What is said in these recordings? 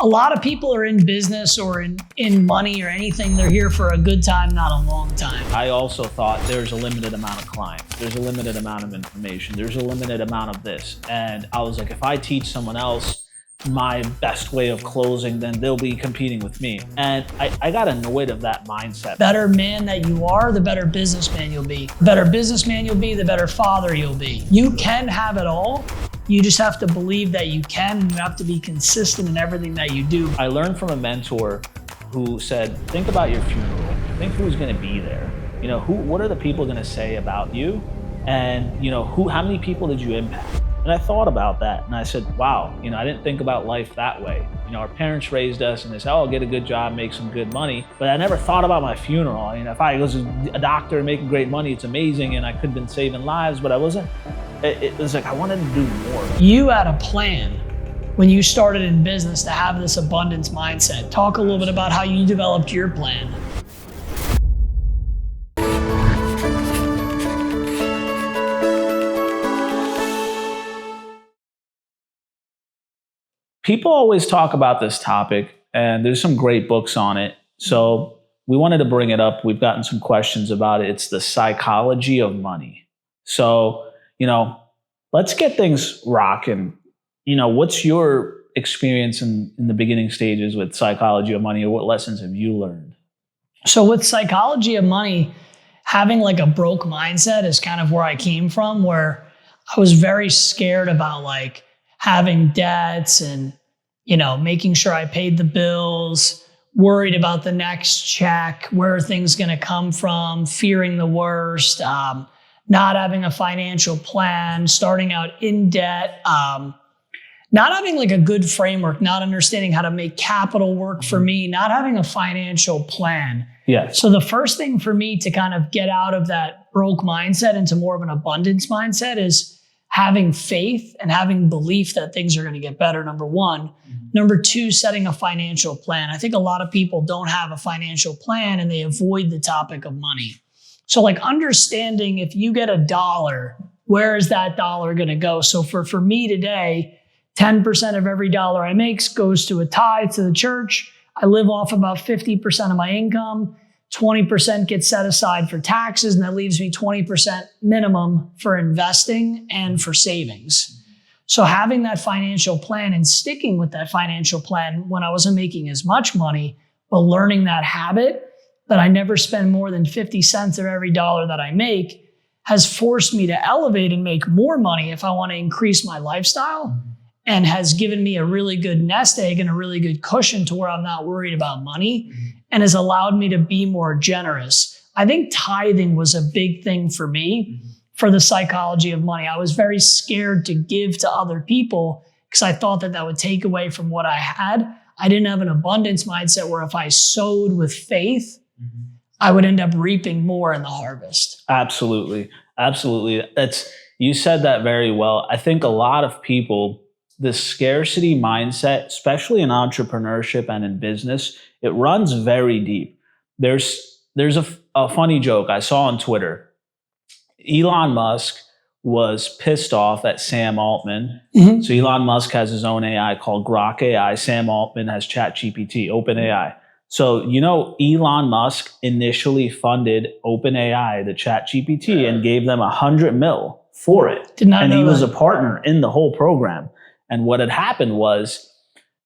A lot of people are in business or in money or anything. They're here for a good time, not a long time. I also thought there's a limited amount of clients. There's a limited amount of information. There's a limited amount of this. And I was like, if I teach someone else my best way of closing, then they'll be competing with me. And I got annoyed of that mindset. Better man that you are, the better businessman you'll be. The better businessman you'll be, the better father you'll be. You can have it all. You just have to believe that you can, and you have to be consistent in everything that you do. I learned from a mentor who said, think about your funeral. Think who's gonna be there. You know, what are the people gonna say about you? And you know, how many people did you impact? And I thought about that and I said, wow, you know, I didn't think about life that way. You know, our parents raised us and they said, oh, get a good job, make some good money. But I never thought about my funeral. I mean, if I was a doctor making great money, it's amazing and I could have been saving lives, but I wasn't. It was like, I wanted to do more. You had a plan when you started in business to have this abundance mindset. Talk a little bit about how you developed your plan. People always talk about this topic and there's some great books on it. So we wanted to bring it up. We've gotten some questions about it. It's the psychology of money. So, you know, let's get things rocking. You know, what's your experience in the beginning stages with psychology of money, or what lessons have you learned? So with psychology of money, having like a broke mindset is kind of where I came from, where I was very scared about like having debts and, you know, making sure I paid the bills, worried about the next check, where are things going to come from, fearing the worst, not having a financial plan, starting out in debt, not having like a good framework, not understanding how to make capital work for me, not having a financial plan. Yes. So the first thing for me to kind of get out of that broke mindset into more of an abundance mindset is having faith and having belief that things are going to get better, number one. Number two, setting a financial plan. I think a lot of people don't have a financial plan and they avoid the topic of money. So like understanding if you get $1, where is that dollar going to go? So for me today, 10% of every dollar I make goes to a tithe to the church. I live off about 50% of my income. 20% gets set aside for taxes, and that leaves me 20% minimum for investing and for savings. So having that financial plan and sticking with that financial plan when I wasn't making as much money, but learning that habit that I never spend more than 50 cents of every dollar that I make has forced me to elevate and make more money if I want to increase my lifestyle, and has given me a really good nest egg and a really good cushion to where I'm not worried about money, and has allowed me to be more generous. I think tithing was a big thing for me for the psychology of money. I was very scared to give to other people because I thought that that would take away from what I had. I didn't have an abundance mindset where if I sowed with faith, I would end up reaping more in the harvest. Absolutely. Absolutely. You said that very well. I think a lot of people, the scarcity mindset, especially in entrepreneurship and in business, it runs very deep. There's a funny joke I saw on Twitter. Elon Musk was pissed off at Sam Altman. So Elon Musk has his own AI called Grok AI. Sam Altman has ChatGPT, OpenAI. So, you know, Elon Musk initially funded OpenAI, the ChatGPT, and gave them $100 million for it. And he was a partner in the whole program. And what had happened was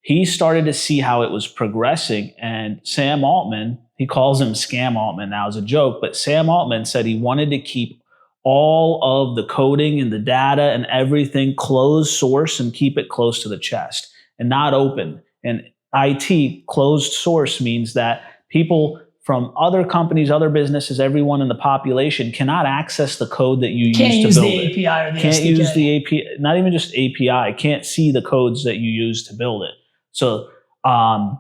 he started to see how it was progressing. And Sam Altman, he calls him Scam Altman now as a joke, but Sam Altman said he wanted to keep all of the coding and the data and everything closed source and keep it close to the chest and not open. And IT, closed source, means that people from other companies, other businesses, everyone in the population cannot access the code that you use to build it. Can't use the API or the SDK. Can't use the API, not even just API, can't see the codes that you use to build it. So, and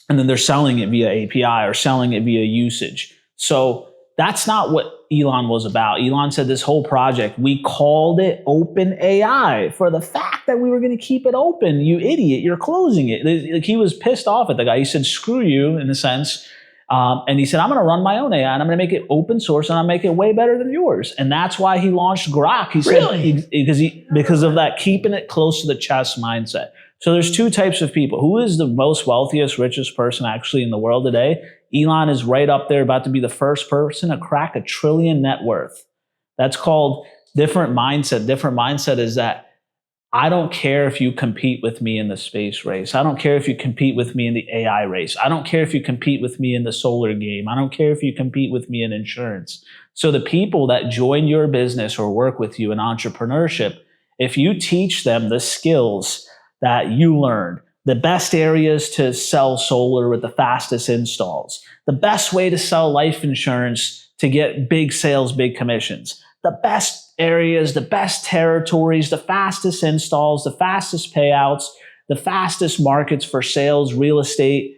then they're selling it via API or selling it via usage. So that's not what Elon was about. Elon said this whole project, we called it OpenAI for the fact that we were going to keep it open. You idiot, you're closing it. Like, he was pissed off at the guy. He said, screw you, in a sense. And he said, I'm going to run my own AI and I'm going to make it open source and I'll make it way better than yours. And that's why he launched Grok. He said, Really? because of that keeping it close to the chest mindset. So there's two types of people. Who is the most wealthiest, richest person actually in the world today? Elon is right up there, about to be the first person to crack $1 trillion net worth. That's called different mindset. Different mindset is that I don't care if you compete with me in the space race. I don't care if you compete with me in the AI race. I don't care if you compete with me in the solar game. I don't care if you compete with me in insurance. So the people that join your business or work with you in entrepreneurship, if you teach them the skills that you learned, the best areas to sell solar with the fastest installs, the best way to sell life insurance to get big sales, big commissions, the best areas, the best territories, the fastest installs, the fastest payouts, the fastest markets for sales, real estate.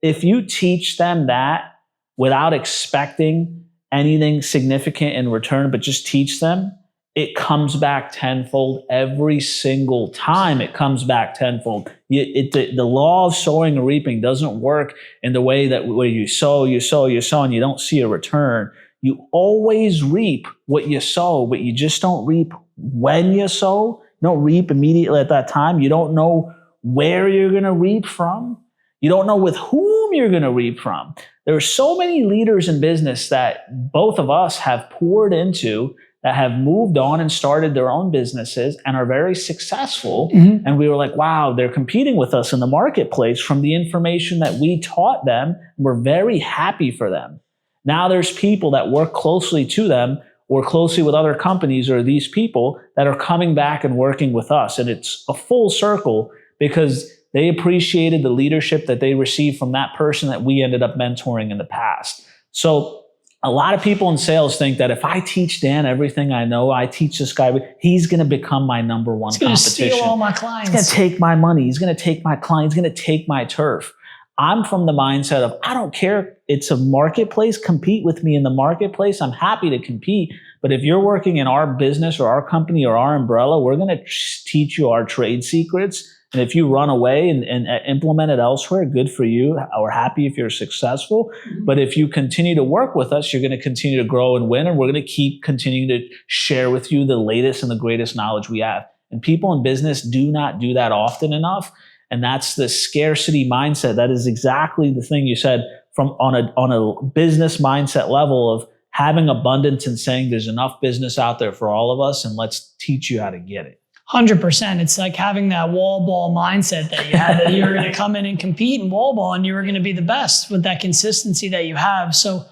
If you teach them that without expecting anything significant in return, but just teach them, it comes back tenfold every single time. It comes back tenfold. The law of sowing and reaping doesn't work in the way that where you sow, and you don't see a return. You always reap what you sow, but you just don't reap when you sow. You don't reap immediately at that time. You don't know where you're going to reap from. You don't know with whom you're going to reap from. There are so many leaders in business that both of us have poured into, that have moved on and started their own businesses and are very successful. Mm-hmm. And we were like, wow, they're competing with us in the marketplace from the information that we taught them. We're very happy for them. Now there's people that work closely to them or closely with other companies or these people that are coming back and working with us. And it's a full circle because they appreciated the leadership that they received from that person that we ended up mentoring in the past. So a lot of people in sales think that if I teach Dan everything I know, I teach this guy, he's going to become my number one competition. He's going to steal all my clients. He's going to take my money. He's going to take my clients. He's going to take my turf. I'm from the mindset of, I don't care. It's a marketplace. Compete with me in the marketplace. I'm happy to compete. But if you're working in our business or our company or our umbrella, we're going to teach you our trade secrets. And if you run away and implement it elsewhere, good for you. We're happy if you're successful. Mm-hmm. But if you continue to work with us, you're going to continue to grow and win. And we're going to keep continuing to share with you the latest and the greatest knowledge we have. And people in business do not do that often enough. And that's the scarcity mindset. That is exactly the thing you said from on a business mindset level of having abundance and saying there's enough business out there for all of us and let's teach you how to get it. 100%. It's like having that wall ball mindset that you had, that you were going to come in and compete in wall ball and you were going to be the best with that consistency that you have. So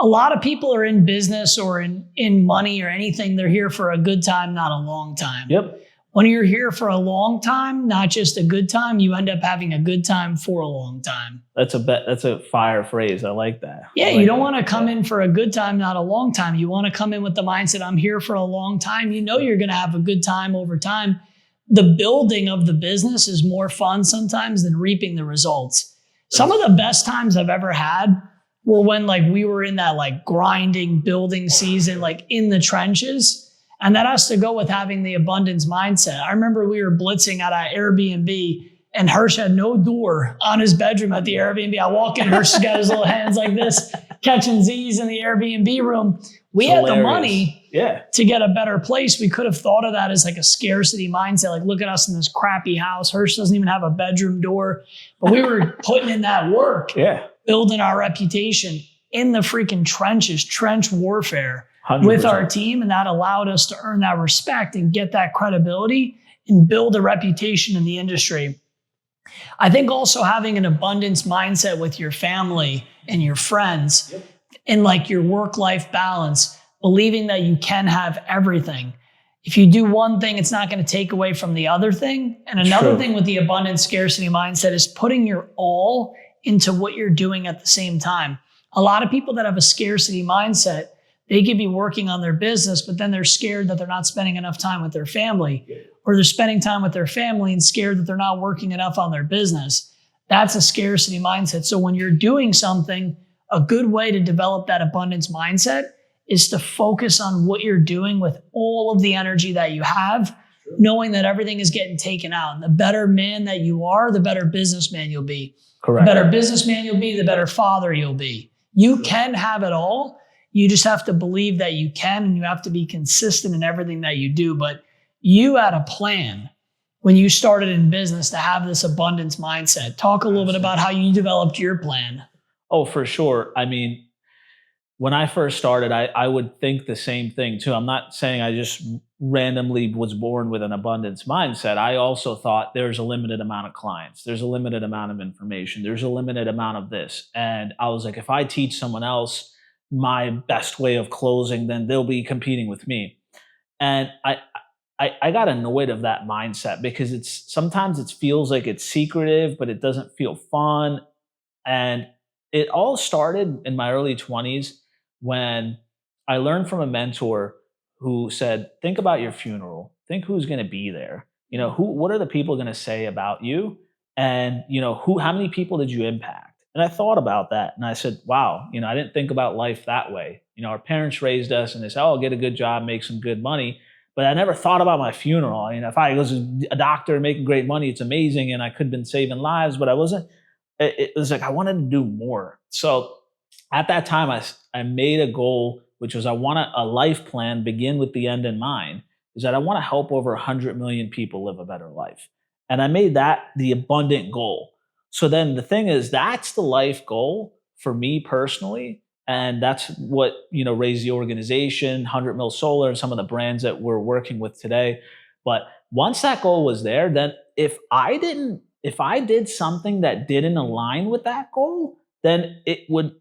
a lot of people are in business or in money or anything. They're here for a good time, not a long time. Yep. When you're here for a long time, not just a good time, you end up having a good time for a long time. That's a fire phrase. I like that. Yeah, you don't want to come in for a good time, not a long time. You want to come in with the mindset, I'm here for a long time. You know you're going to have a good time over time. The building of the business is more fun sometimes than reaping the results. Some of the best times I've ever had were when we were in that grinding building season, in the trenches. And that has to go with having the abundance mindset. I remember we were blitzing at an Airbnb and Hirsch had no door on his bedroom at the Airbnb. I walk in, Hirsch's got his little hands like this, catching Z's in the Airbnb room. We had the money to get a better place. We could have thought of that as a scarcity mindset. Look at us in this crappy house. Hirsch doesn't even have a bedroom door. But we were putting in that work, building our reputation in the freaking trenches, trench warfare. 100%. With our team, and that allowed us to earn that respect and get that credibility and build a reputation in the industry. I think also having an abundance mindset with your family and your friends and your work-life balance, believing that you can have everything. If you do one thing, it's not going to take away from the other thing. And another thing with the abundance scarcity mindset is putting your all into what you're doing at the same time. A lot of people that have a scarcity mindset, they could be working on their business, but then they're scared that they're not spending enough time with their family, or they're spending time with their family and scared that they're not working enough on their business. That's a scarcity mindset. So when you're doing something, a good way to develop that abundance mindset is to focus on what you're doing with all of the energy that you have, knowing that everything is getting taken out. And the better man that you are, the better businessman you'll be. Correct. The better businessman you'll be, the better father you'll be. You can have it all. You just have to believe that you can, and you have to be consistent in everything that you do. But you had a plan when you started in business to have this abundance mindset. Talk a little bit about how you developed your plan. Oh, for sure. I mean, when I first started, I would think the same thing too. I'm not saying I just randomly was born with an abundance mindset. I also thought there's a limited amount of clients, there's a limited amount of information, there's a limited amount of this. And I was like, if I teach someone else my best way of closing, then they'll be competing with me. And I got annoyed of that mindset because sometimes it feels like it's secretive, but it doesn't feel fun. And it all started in my early 20s when I learned from a mentor who said, think about your funeral. Think who's going to be there. What are the people going to say about you? And, how many people did you impact? And I thought about that and I said, wow, I didn't think about life that way. Our parents raised us and they said, oh, get a good job, make some good money. But I never thought about my funeral. If I was a doctor making great money, it's amazing. And I could have been saving lives, but I wasn't. It was like I wanted to do more. So at that time, I made a goal, which was I want a life plan, begin with the end in mind, is that I want to help over 100 million people live a better life. And I made that the abundant goal. So then the thing is, that's the life goal for me personally. And that's what, raised the organization, 100 Mil Solar, and some of the brands that we're working with today. But once that goal was there, then if I did something that didn't align with that goal, then it would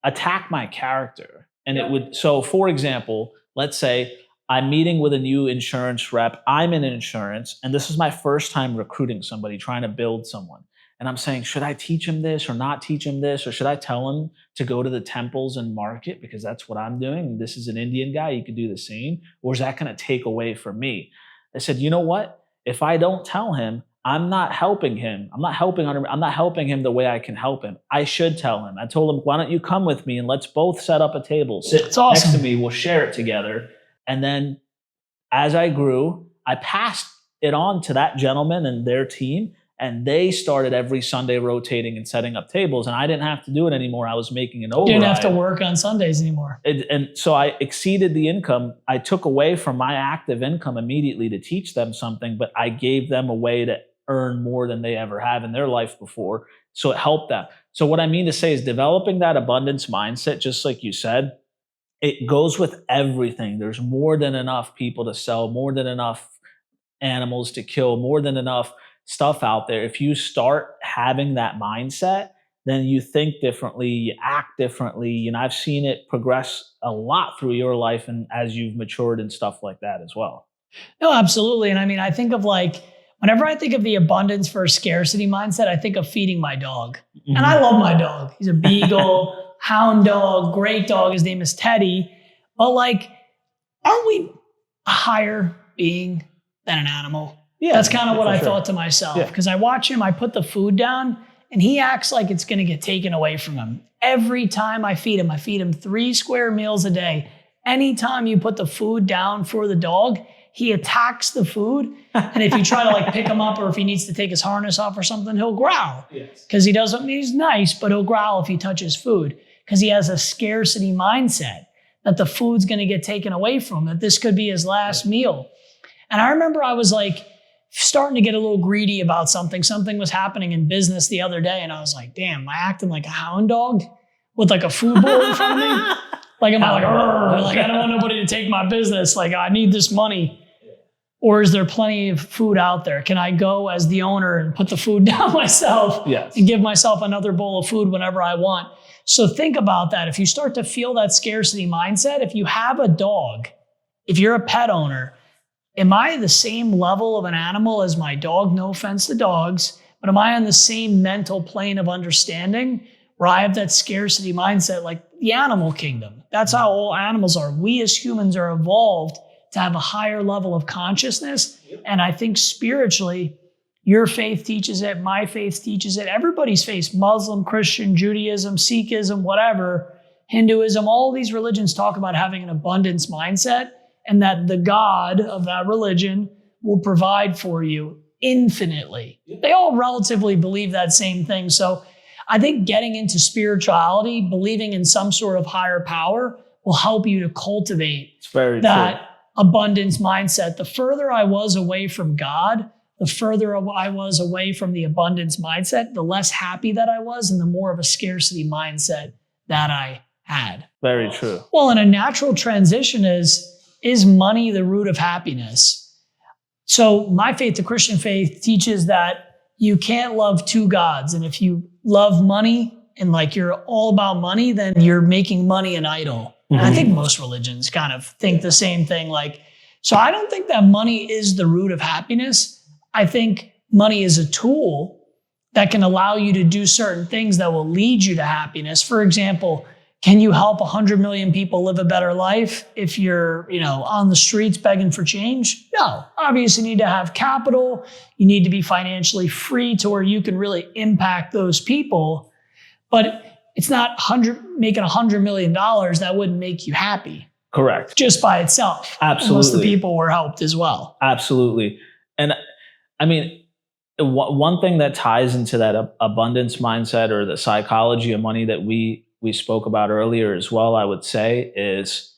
attack my character. And it would, so for example, let's say I'm meeting with a new insurance rep. I'm in insurance, and this is my first time recruiting somebody, trying to build someone. And I'm saying, should I teach him this or not teach him this? Or should I tell him to go to the temples and market because that's what I'm doing? And this is an Indian guy, he could do the same. Or is that going to take away from me? I said, you know what? If I don't tell him, I'm not helping him. I'm not helping him the way I can help him. I should tell him. I told him, why don't you come with me and let's both set up a table. Sit next to me. We'll share it together. And then as I grew, I passed it on to that gentleman and their team. And they started every Sunday rotating and setting up tables. And I didn't have to do it anymore. I was making an override. You didn't have to work on Sundays anymore. And so I exceeded the income. I took away from my active income immediately to teach them something, but I gave them a way to earn more than they ever have in their life before. So it helped them. So what I mean to say is developing that abundance mindset, just like you said, it goes with everything. There's more than enough people to sell, more than enough animals to kill, more than enough stuff out there. If you start having that mindset, then you think differently, you act differently. And I've seen it progress a lot through your life and as you've matured and stuff like that as well. No, absolutely. And I mean, I think of whenever I think of the abundance versus scarcity mindset, I think of feeding my dog. Mm-hmm. And I love my dog. He's a beagle, hound dog, great dog. His name is Teddy. But aren't we a higher being than an animal? Yeah, that's kind of what I thought to myself. Because I watch him, I put the food down, and he acts like it's going to get taken away from him. Every time I feed him 3 square meals a day. Anytime you put the food down for the dog, he attacks the food. And if you try to pick him up or if he needs to take his harness off or something, he'll growl. Because he's nice, but he'll growl if you touch his food. Because he has a scarcity mindset that the food's going to get taken away from him, that this could be his last meal. And I remember I was starting to get a little greedy about something. Something was happening in business the other day. And I was like, damn, am I acting like a hound dog with a food bowl in front of me? Am I I don't want nobody to take my business. I need this money. Or is there plenty of food out there? Can I go as the owner and put the food down myself and give myself another bowl of food whenever I want? So think about that. If you start to feel that scarcity mindset, if you have a dog, if you're a pet owner, am I the same level of an animal as my dog? No offense to dogs, but am I on the same mental plane of understanding where I have that scarcity mindset like the animal kingdom? That's how all animals are. We as humans are evolved to have a higher level of consciousness. And I think spiritually, your faith teaches it, my faith teaches it, everybody's faith, Muslim, Christian, Judaism, Sikhism, whatever, Hinduism, all these religions talk about having an abundance mindset and that the God of that religion will provide for you infinitely. They all relatively believe that same thing. So I think getting into spirituality, believing in some sort of higher power will help you to cultivate that abundance mindset, the further I was away from God, the further I was away from the abundance mindset, the less happy that I was and the more of a scarcity mindset that I had. Very true. Well, and a natural transition is money the root of happiness? So my faith, the Christian faith, teaches that you can't love two gods. And if you love money and like you're all about money, then you're making money an idol. And I think most religions kind of think the same thing. So I don't think that money is the root of happiness. I think money is a tool that can allow you to do certain things that will lead you to happiness. For example, can you help 100 million people live a better life if you're, on the streets begging for change? No. Obviously, you need to have capital. You need to be financially free to where you can really impact those people. But it's not making $100 million that wouldn't make you happy. Correct. Just by itself. Absolutely. Unless the people were helped as well. Absolutely. And I mean, one thing that ties into that abundance mindset or the psychology of money that we spoke about earlier as well, I would say, is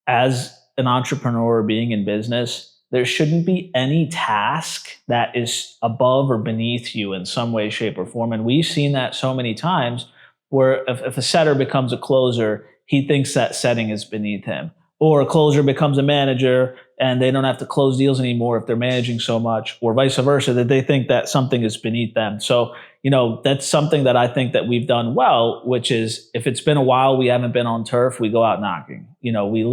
as an entrepreneur being in business, there shouldn't be any task that is above or beneath you in some way, shape, or form. And we've seen that so many times where if a setter becomes a closer, he thinks that setting is beneath him. Or a closer becomes a manager and they don't have to close deals anymore if they're managing so much, or vice versa, that they think that something is beneath them. So, that's something that I think that we've done well, which is if it's been a while, we haven't been on turf, we go out knocking. We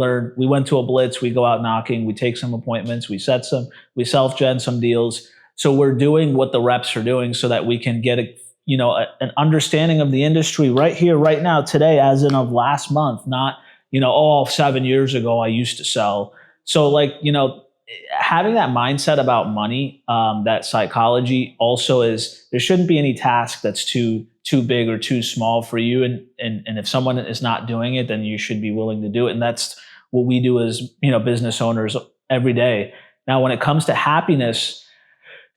went to a blitz, we go out knocking, we take some appointments, we self-gen some deals. So we're doing what the reps are doing so that we can get an understanding of the industry right here, right now, today, as in of last month, not 7 years ago, I used to sell. So having that mindset about money, that psychology also is, there shouldn't be any task that's too big or too small for you. And if someone is not doing it, then you should be willing to do it. And that's what we do as, business owners every day. Now, when it comes to happiness,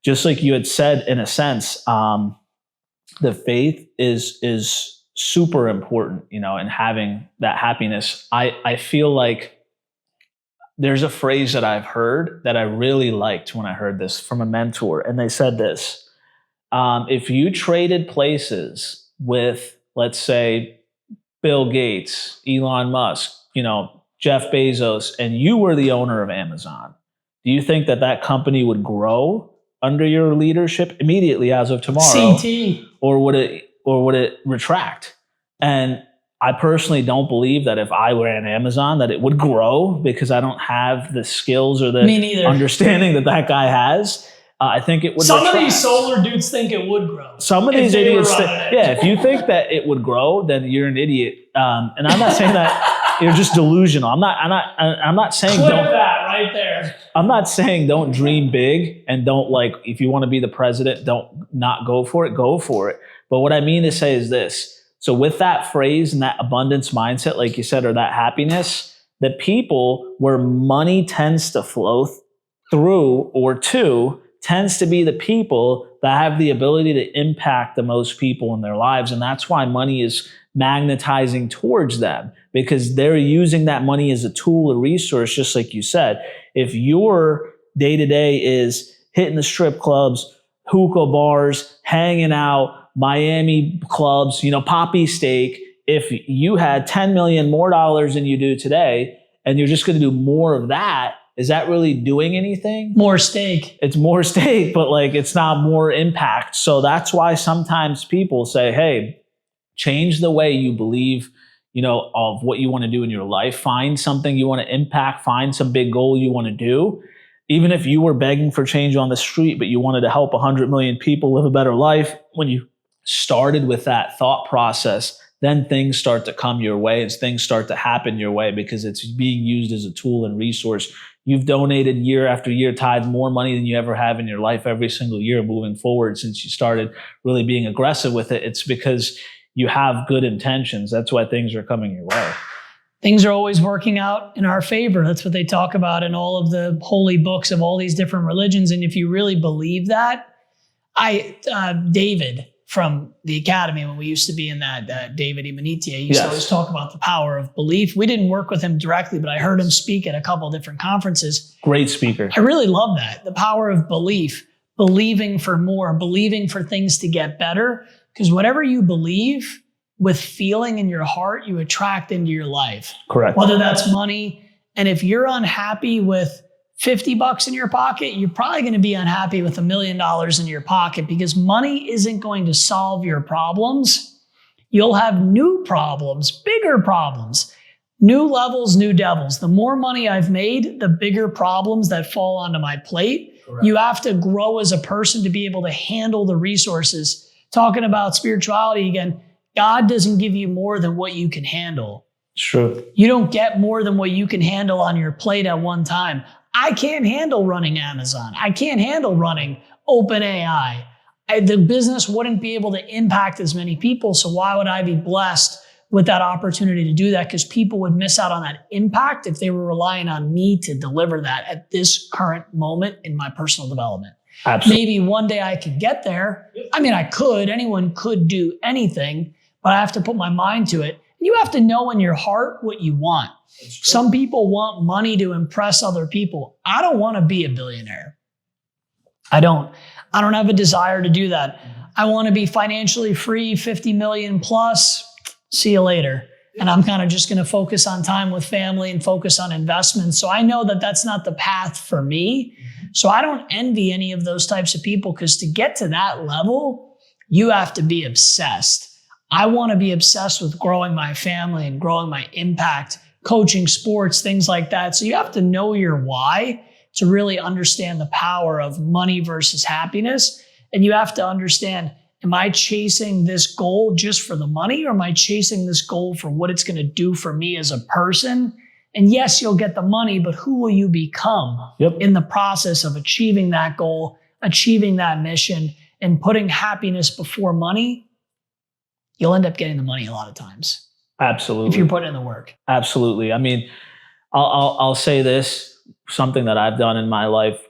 just like you had said, in a sense, the faith is super important, in having that happiness. I feel like there's a phrase that I've heard that I really liked when I heard this from a mentor. And they said this, if you traded places with, let's say, Bill Gates, Elon Musk, Jeff Bezos, and you were the owner of Amazon, do you think that company would grow under your leadership immediately as of tomorrow? CT. Or would it retract? And I personally don't believe that if I ran Amazon that it would grow, because I don't have the skills or the understanding that guy has. I think it would Some retract. of these solar dudes think it would grow. Some of these idiots if you think that it would grow, then you're an idiot. And I'm not saying that you're just delusional. I'm not saying Clip that right there. I'm not saying don't dream big and don't, if you want to be the president, don't not go for it. But what I mean to say is this. So with that phrase and that abundance mindset, like you said, or that happiness, the people where money tends to flow through or to tends to be the people that have the ability to impact the most people in their lives. And that's why money is magnetizing towards them, because they're using that money as a tool, a resource, just like you said. If your day-to-day is hitting the strip clubs, hookah bars, hanging out, Miami clubs, Poppy steak, if you had $10 million more than you do today, and you're just going to do more of that, is that really doing anything? More steak. It's more steak, but it's not more impact. So that's why sometimes people say, hey, change the way you believe, of what you want to do in your life. Find something you want to impact. Find some big goal you want to do. Even if you were begging for change on the street, but you wanted to help 100 million people live a better life, when you started with that thought process, then things start to come your way and things start to happen your way because it's being used as a tool and resource. You've donated year after year, tithed more money than you ever have in your life every single year moving forward since you started really being aggressive with it. It's because you have good intentions. That's why things are coming your way. Things are always working out in our favor. That's what they talk about in all of the holy books of all these different religions. And if you really believe that, David from the academy when we used to be in that David Imanitia. He used to always talk about the power of belief. We didn't work with him directly, but I heard him speak at a couple of different conferences. Great speaker. I really love that. The power of belief, believing for more, believing for things to get better. Because whatever you believe with feeling in your heart, you attract into your life. Correct. Whether that's money. And if you're unhappy with $50 in your pocket, you're probably going to be unhappy with $1 million in your pocket, because money isn't going to solve your problems. You'll have new problems, bigger problems, new levels, new devils. The more money I've made, the bigger problems that fall onto my plate. Correct. You have to grow as a person to be able to handle the resources. Talking about spirituality again, God doesn't give you more than what you can handle. It's true. You don't get more than what you can handle on your plate at one time. I can't handle running Amazon. I can't handle running OpenAI. The business wouldn't be able to impact as many people. So why would I be blessed with that opportunity to do that? Because people would miss out on that impact if they were relying on me to deliver that at this current moment in my personal development. Absolutely. Maybe one day I could get there. I mean, I could. Anyone could do anything, but I have to put my mind to it. You have to know in your heart what you want. Some people want money to impress other people. I don't want to be a billionaire. I don't have a desire to do that. I want to be financially free, 50 million plus. See you later. And I'm kind of just going to focus on time with family and focus on investments. So I know that that's not the path for me. So I don't envy any of those types of people, because to get to that level, you have to be obsessed. I want to be obsessed with growing my family and growing my impact, coaching sports, things like that. So you have to know your why to really understand the power of money versus happiness. And you have to understand, am I chasing this goal just for the money, or am I chasing this goal for what it's going to do for me as a person? And yes, you'll get the money, but who will you become in the process of achieving that goal, achieving that mission, and putting happiness before money? You'll end up getting the money a lot of times. Absolutely. If you're putting in the work. Absolutely. I mean, I'll say this, something that I've done in my life,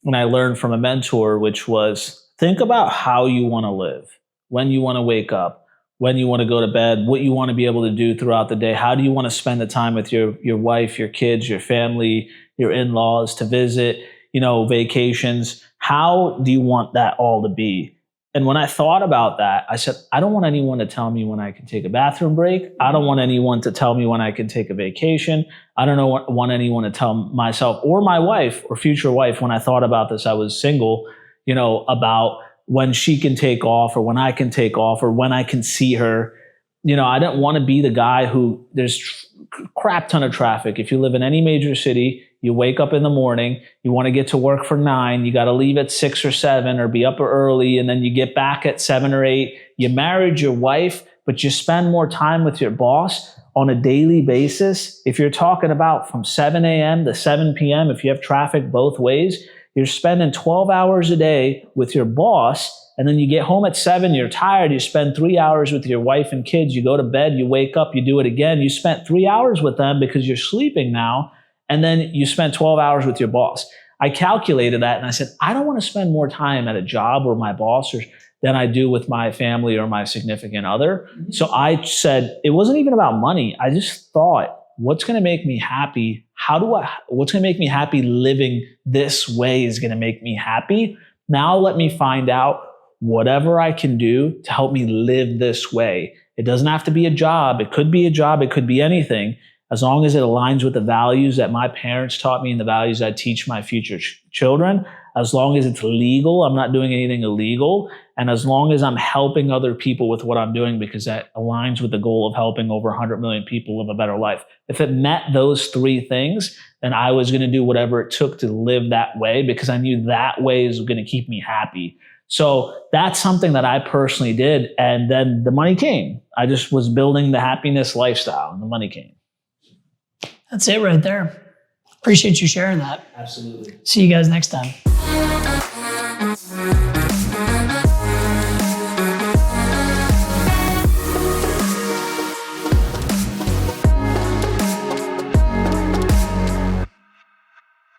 and I learned from a mentor, which was think about how you want to live, when you want to wake up, when you want to go to bed, what you want to be able to do throughout the day. How do you want to spend the time with your wife, your kids, your family, your in-laws, to visit, vacations? How do you want that all to be? And when I thought about that, I said, I don't want anyone to tell me when I can take a bathroom break. I don't want anyone to tell me when I can take a vacation. I don't want anyone to tell myself or my wife or future wife, when I thought about this, I was single, about when she can take off or when I can take off or when I can see her. I didn't want to be the guy who there's crap ton of traffic. If you live in any major city, you wake up in the morning, you want to get to work for 9, you got to leave at 6 or 7 or be up early, and then you get back at 7 or 8. You married your wife, but you spend more time with your boss on a daily basis. If you're talking about from 7 a.m. to 7 p.m., if you have traffic both ways, you're spending 12 hours a day with your boss. And then you get home at 7, you're tired, you spend 3 hours with your wife and kids, you go to bed, you wake up, you do it again. You spent 3 hours with them because you're sleeping now. And then you spent 12 hours with your boss. I calculated that and I said, I don't want to spend more time at a job or my boss than I do with my family or my significant other. Mm-hmm. So I said, it wasn't even about money. I just thought, what's going to make me happy? What's going to make me happy? Living this way is going to make me happy. Now let me find out whatever I can do to help me live this way. It doesn't have to be a job. It could be a job. It could be anything. As long as it aligns with the values that my parents taught me and the values I teach my future children, as long as it's legal, I'm not doing anything illegal, and as long as I'm helping other people with what I'm doing, because that aligns with the goal of helping over 100 million people live a better life. If it met those 3 things, then I was going to do whatever it took to live that way, because I knew that way is going to keep me happy. So that's something that I personally did, and then the money came. I just was building the happiness lifestyle, and the money came. That's it right there. Appreciate you sharing that. Absolutely. See you guys next time.